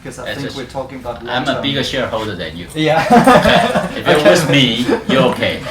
because I think we're talking about long-term. I'm a bigger shareholder than you. Yeah. If you're with me, you're okay.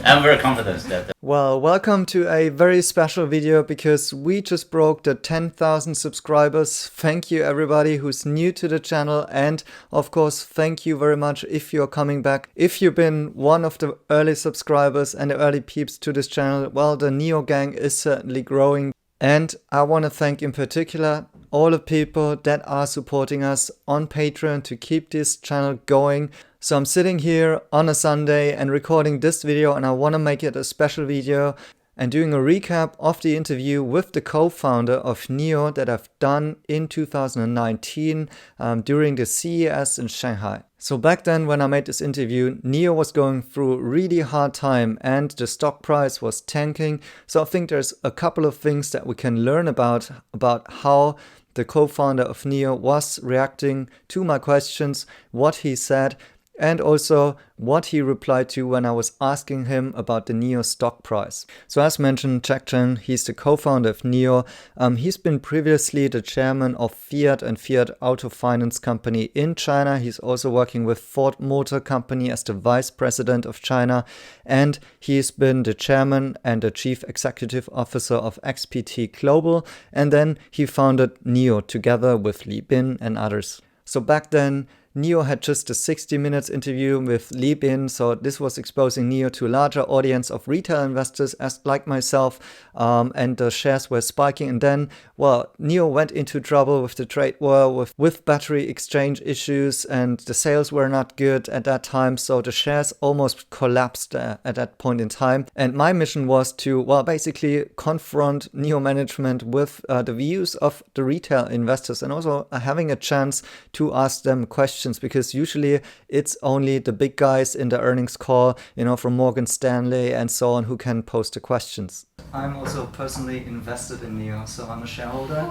I'm very confident that. Well, welcome to a very special video because we just broke the 10,000 subscribers. Thank you everybody who's new to the channel, and of course thank you very much if you're coming back. If you've been one of the early subscribers and the early peeps to this channel, well, the NIO gang is certainly growing. And I want to thank in particular all the people that are supporting us on Patreon to keep this channel going. So I'm sitting here on a Sunday and recording this video, and I want to make it a special video and doing a recap of the interview with the co-founder of NIO that I've done in 2019 during the CES in Shanghai. So back then when I made this interview, NIO was going through a really hard time and the stock price was tanking. So I think there's a couple of things that we can learn about how the co-founder of NIO was reacting to my questions, what he said, and also what he replied to when I was asking him about the NIO stock price. So as mentioned, Cheng, he's the co-founder of NIO. He's been previously the chairman of Fiat and Fiat Auto Finance Company in China. He's also working with Ford Motor Company as the vice president of China. And he's been the chairman and the chief executive officer of XPT Global. And then he founded NIO together with Li Bin and others. So back then, NIO had just a 60 minutes interview with Li Bin, so this was exposing NIO to a larger audience of retail investors as like myself, and the shares were spiking. And then, well, NIO went into trouble with the trade war, with battery exchange issues, and the sales were not good at that time, so the shares almost collapsed at that point in time. And my mission was to, well, basically confront NIO management with the views of the retail investors, and also having a chance to ask them questions, because usually it's only the big guys in the earnings call, you know, from Morgan Stanley and so on, who can pose the questions. I'm also personally invested in NIO, so I'm a shareholder.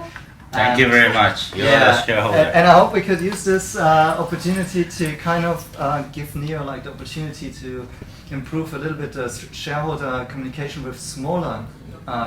Thank you very much. You're a shareholder. And I hope we could use this opportunity to kind of give NIO like the opportunity to improve a little bit the shareholder communication with smaller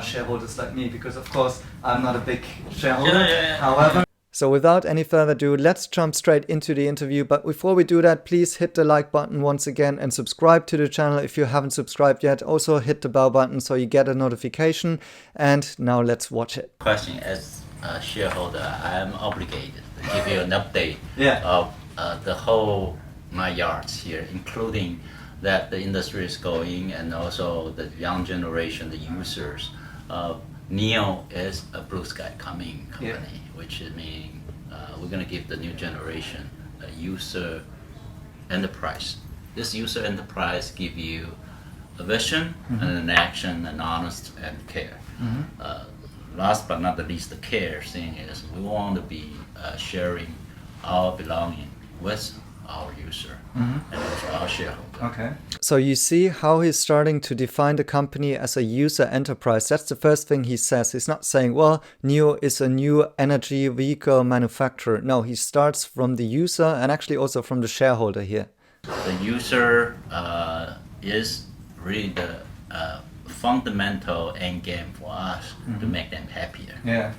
shareholders like me, because of course I'm not a big shareholder. However, so without any further ado, let's jump straight into the interview. But before we do that, please hit the like button once again and subscribe to the channel if you haven't subscribed yet. Also hit the bell button so you get a notification. And now let's watch it. Question: as a shareholder, I am obligated to give you an update of the whole 9 yards here, including that the industry is going and also the young generation, the users. NIO is a blue sky coming company, which means we're going to give the new generation a user enterprise. This user enterprise give you a vision and an action and honest and care. Last but not the least, the care thing is we want to be sharing our belonging with our user and also our shareholder. okay. So you see how he's starting to define the company as a user enterprise. That's the first thing he says. He's not saying, well, NIO is a new energy vehicle manufacturer. No, he starts from the user and actually also from the shareholder here. The user is really the fundamental end game for us to make them happier. Yeah.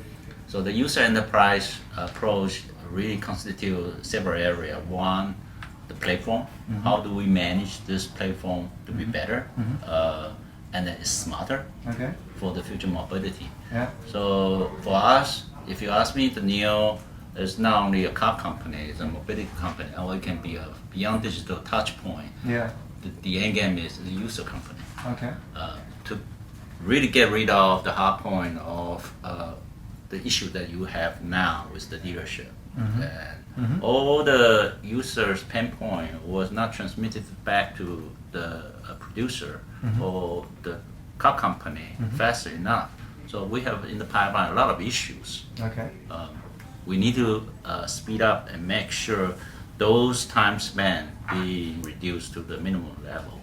So the user enterprise approach really constitute several areas. One, the platform. How do we manage this platform to be better and then it's smarter for the future mobility? So for us, if you ask me, the NIO is not only a car company, it's a mobility company, or it can be a beyond digital touch point. The end game is the user company. To really get rid of the hard point of the issue that you have now with the dealership. All the users' pain point was not transmitted back to the producer or the car company fast enough. So we have in the pipeline a lot of issues. We need to speed up and make sure those time spent being reduced to the minimum level.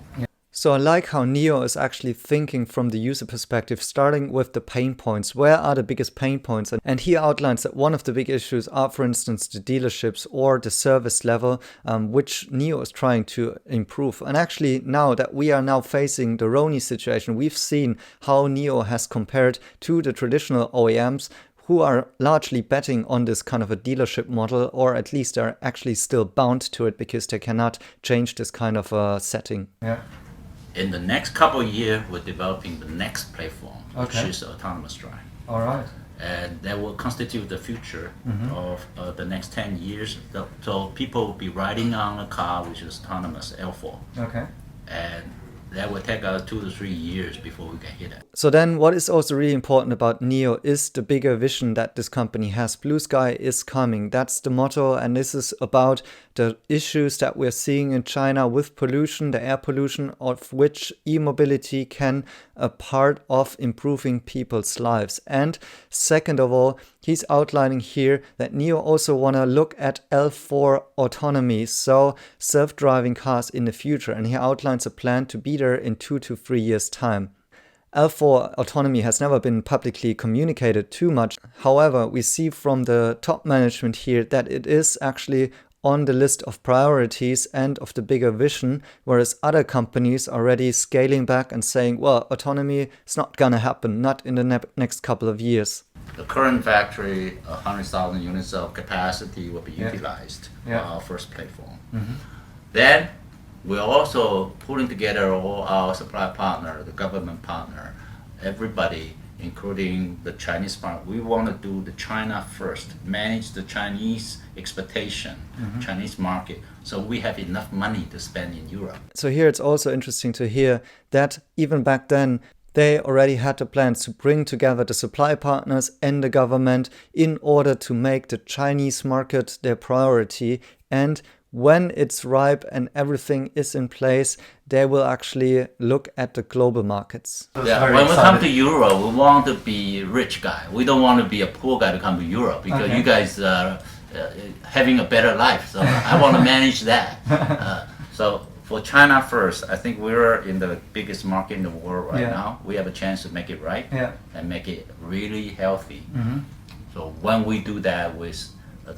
So I like how NIO is actually thinking from the user perspective, starting with the pain points. Where are the biggest pain points? And he outlines that one of the big issues are, for instance, the dealerships or the service level, which NIO is trying to improve. And actually, now that we are now facing the Roni situation, we've seen how NIO has compared to the traditional OEMs who are largely betting on this kind of a dealership model, or at least are actually still bound to it because they cannot change this kind of a setting. Yeah. In the next couple of years, we're developing the next platform, which Okay. is autonomous driving. All right. And that will constitute the future of the next 10 years. So people will be riding on a car which is autonomous L4. Okay. And that will take us 2 to 3 years before we can hit it. So then what is also really important about NIO is the bigger vision that this company has. Blue sky is coming. That's the motto. And this is about the issues that we're seeing in China with pollution, the air pollution, of which e-mobility can a part of improving people's lives. And second of all, he's outlining here that NIO also want to look at L4 autonomy, so self-driving cars in the future. And he outlines a plan to be there in 2 to 3 years' time. L4 autonomy has never been publicly communicated too much. However, we see from the top management here that it is actually on the list of priorities and of the bigger vision, whereas other companies are already scaling back and saying, well, autonomy is not gonna happen, not in the next couple of years. The current factory, 100,000 units of capacity will be Yeah. utilized Yeah. on our first platform. Then we're also pulling together all our supply partner, the government partner, everybody, including the Chinese part. We want to do the China first, manage the Chinese expectation, Chinese market, so we have enough money to spend in Europe. So here it's also interesting to hear that even back then, they already had the plans to bring together the supply partners and the government in order to make the Chinese market their priority. And when it's ripe and everything is in place, they will actually look at the global markets. That's Yeah, very when we come to exciting. Europe, we want to be a rich guy. We don't want to be a poor guy to come to Europe because Okay. you guys are having a better life. So I want to manage that. So for China first, I think we're in the biggest market in the world right Yeah. now. We have a chance to make it right Yeah. and make it really healthy. So when we do that with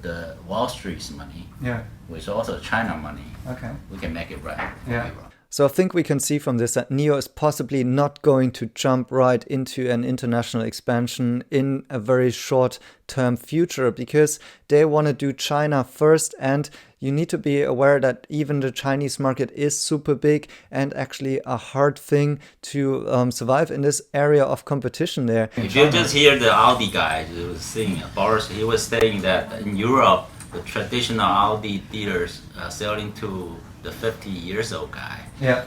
the Wall Street's money, Yeah. with also China money, Okay. we can make it right for Yeah. Europe. So I think we can see from this that NIO is possibly not going to jump right into an international expansion in a very short term future, because they want to do China first. And you need to be aware that even the Chinese market is super big and actually a hard thing to survive in this area of competition there. If you just hear the Audi guy who was saying, Boris, he was saying that in Europe, the traditional Audi dealers are selling to the 50 years old guy. Yeah.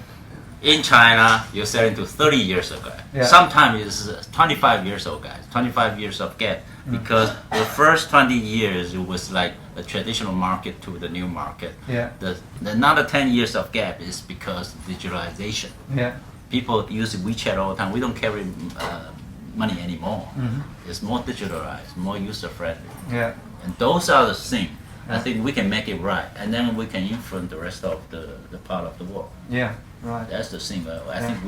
In China, you're selling to 30 years old guy. Yeah. Sometimes it's 25 years old guys, 25 years of gap. Because the first 20 years, it was like a traditional market to the new market. Yeah. The another 10 years of gap is because of digitalization. Yeah. People use WeChat all the time. We don't carry money anymore. It's more digitalized, more user friendly. Yeah. And those are the things. I think we can make it right, and then we can influence the rest of the part of the world. Yeah. Right. That's the thing. I think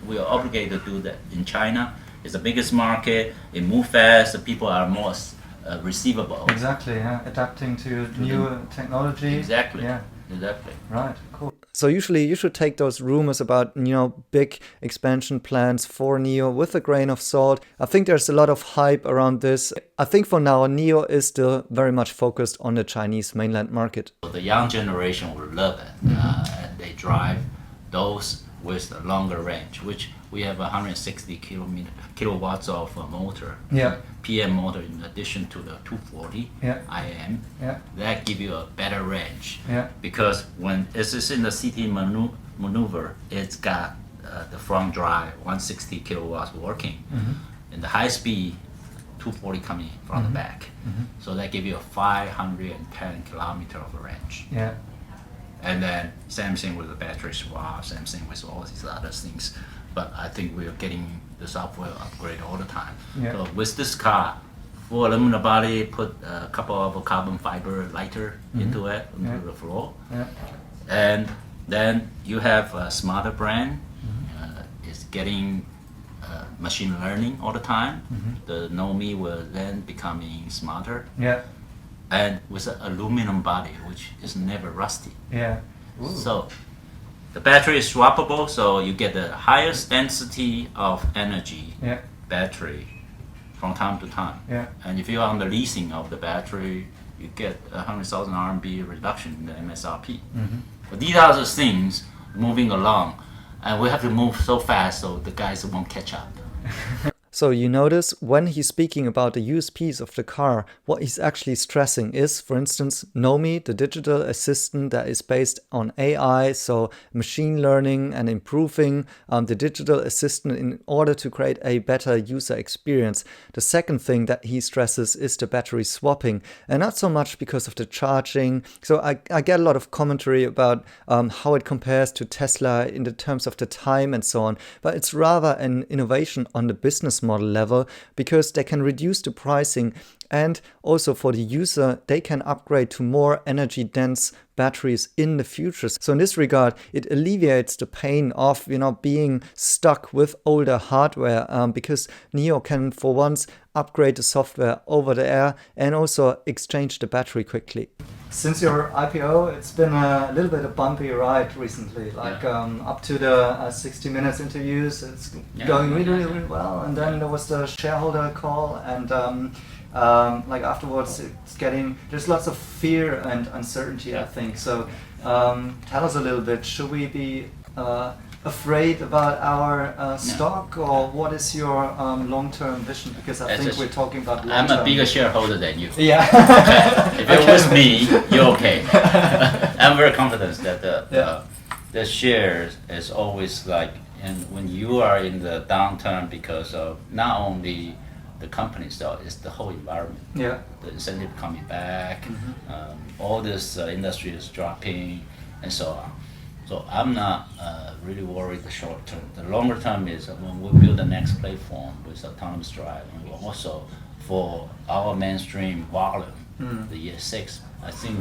we are obligated to do that. In China, it's the biggest market. It moves fast. The people are more receivable. Exactly. Yeah. Adapting to new technology. Exactly. Yeah. Exactly. Right. Cool. So usually you should take those rumors about, big expansion plans for NIO with a grain of salt. I think there's a lot of hype around this. I think for now, NIO is still very much focused on the Chinese mainland market. So the young generation will love it, and they drive those with a longer range, which we have 160 kilowatts of motor, Yeah. PM motor in addition to the 240 Yeah. IM. Yeah. That give you a better range. Yeah. Because when it's in the city maneuver, it's got the front drive 160 kilowatts working, and the high speed 240 coming from the back. So that give you a 510 kilometer of range. Yeah. And then same thing with the battery swap, same thing with all these other things. But I think we are getting the software upgrade all the time. Yeah. So with this car, full aluminum body, put a couple of carbon fiber lighter into it, into the floor. Yeah. And then you have a smarter brain. It's getting machine learning all the time. The Nomi will then becoming smarter. Yeah. And with an aluminum body, which is never rusty. Yeah. So the battery is swappable, so you get the highest density of energy Yeah. battery from time to time. Yeah. And if you're on the leasing of the battery, you get 100,000 RMB reduction in the MSRP. But these are the things moving along, and we have to move so fast so the guys won't catch up. So you notice when he's speaking about the USPs of the car, what he's actually stressing is, for instance, Nomi, the digital assistant that is based on AI, so machine learning and improving the digital assistant in order to create a better user experience. The second thing that he stresses is the battery swapping, and not so much because of the charging. So I get a lot of commentary about how it compares to Tesla in the terms of the time and so on, but it's rather an innovation on the business model level, because they can reduce the pricing, and also for the user they can upgrade to more energy dense batteries in the future. So in this regard, it alleviates the pain of being stuck with older hardware, because NIO can for once upgrade the software over the air and also exchange the battery quickly. Since your IPO, it's been a little bit a bumpy ride recently. Up to the 60 Minutes interviews, it's going really well. And then there was the shareholder call, and afterwards, there's lots of fear and uncertainty, I think. So tell us a little bit. Should we be afraid about our stock, or what is your long-term vision? Because I think we're talking about long-term. I'm a bigger shareholder than you. Yeah. If you're with me, you're okay. I'm very confident that the shares is always and when you are in the downturn, because of not only the company itself, it's the whole environment. Yeah. The incentive coming back, all this industry is dropping, and so on. So I'm not really worried the short term. The longer term is when we build the next platform with autonomous drive, and also for our mainstream volume, the year 6, I think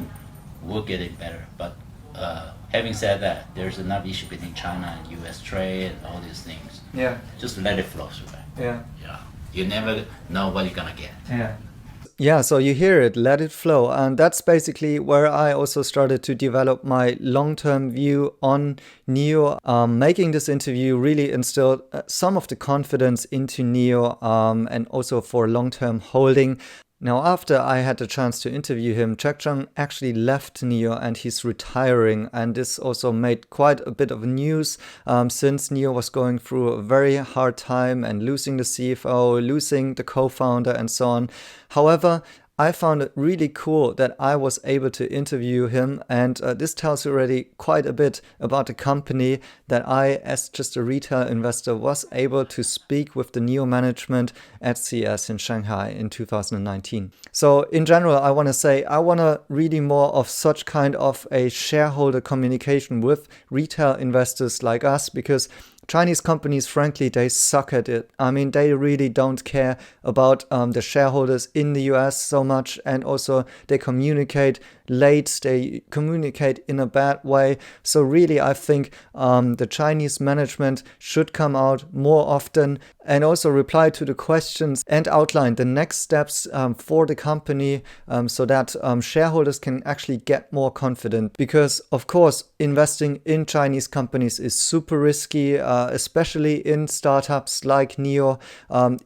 we'll get it better. But having said that, there's enough issue between China and US trade and all these things. Yeah. Just let it flow through. Yeah. Yeah. You never know what you're gonna get. Yeah. Yeah, so you hear it, let it flow. And that's basically where I also started to develop my long-term view on NIO. Making this interview really instilled some of the confidence into NIO, and also for long-term holding. Now, after I had the chance to interview him, Cheng actually left NIO and he's retiring. And this also made quite a bit of news, since NIO was going through a very hard time and losing the CFO, losing the co-founder and so on. However, I found it really cool that I was able to interview him, and this tells you already quite a bit about the company, that I, as just a retail investor, was able to speak with the NIO management at CES in Shanghai in 2019. So in general, I want to say I want to really more of such kind of a shareholder communication with retail investors like us, because Chinese companies, frankly, they suck at it. I mean, they really don't care about the shareholders in the US so much, and also they communicate late, they communicate in a bad way. So really, I think the Chinese management should come out more often and also reply to the questions and outline the next steps for the company, so that shareholders can actually get more confident. Because, of course, investing in Chinese companies is super risky, especially in startups like NIO.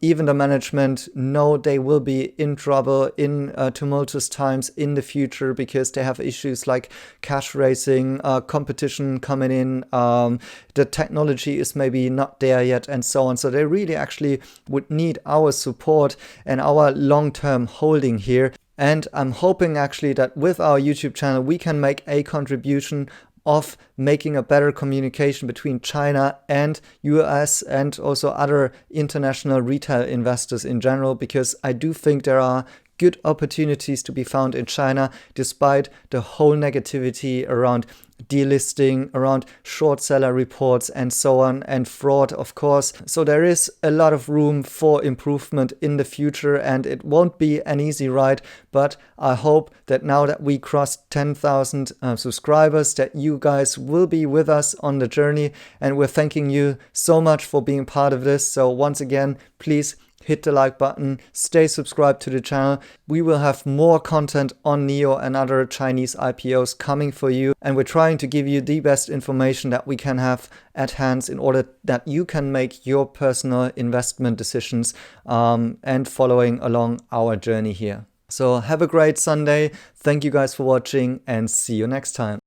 Even the management know they will be in trouble in tumultuous times in the future, because they have issues like cash raising, competition coming in, the technology is maybe not there yet, and so on. So they really actually would need our support and our long-term holding here. And I'm hoping actually that with our YouTube channel, we can make a contribution of making a better communication between China and US and also other international retail investors in general, because I do think there are good opportunities to be found in China, despite the whole negativity around delisting, around short seller reports and so on, and fraud, of course. So there is a lot of room for improvement in the future, and it won't be an easy ride, but I hope that now that we crossed 10,000 subscribers, that you guys will be with us on the journey, and we're thanking you so much for being part of this. So once again, please hit the like button, stay subscribed to the channel. We will have more content on NIO and other Chinese IPOs coming for you. And we're trying to give you the best information that we can have at hand in order that you can make your personal investment decisions and following along our journey here. So have a great Sunday. Thank you guys for watching and see you next time.